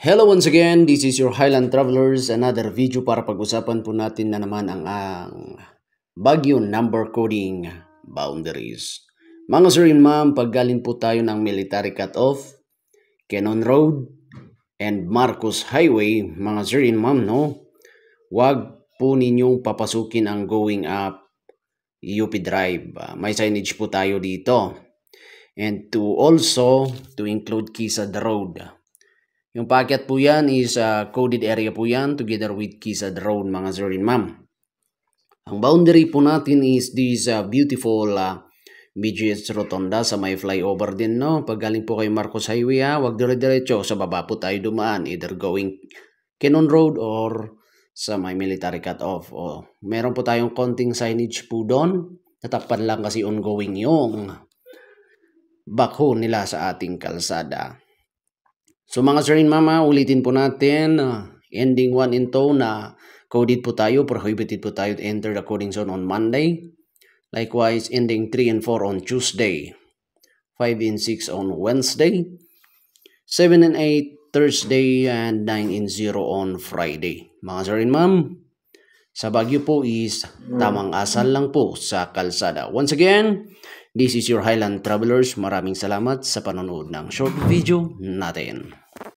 Hello once again, this is your Highland Travelers, another video para pag-usapan po natin na naman ang Baguio number coding boundaries. Mga sir and ma'am, paggaling po tayo ng military cutoff, Cannon Road, and Marcos Highway, mga sir and ma'am, no? Huwag po ninyong papasukin ang going up UP Drive. May signage po tayo dito. And to include Quezad Road. Yung paakyat po yan is coded area po yan together with Quezad Road, mga sir and ma'am. Ang boundary po natin is this beautiful BGS Rotonda sa may flyover din, no? Pag galing po kay Marcos Highway, wag dire-diretso. Sa baba po tayo dumaan, either going Cannon Road or sa may military cutoff. Meron po tayong konting signage po doon. Natakpan lang kasi ongoing yung backhoe nila sa ating kalsada. So mga sir and mama, ulitin po natin, ending 1 in tow na coded po tayo, prohibited po tayo to enter the coding zone on Monday. Likewise, ending 3 and 4 on Tuesday, 5 and 6 on Wednesday, 7 and 8 Thursday, and 9 and 0 on Friday. Mga sir and ma'am, sa Baguio po is tamang asal lang po sa kalsada. Once again, this is your Highland Travelers. Maraming salamat sa panonood ng short video natin.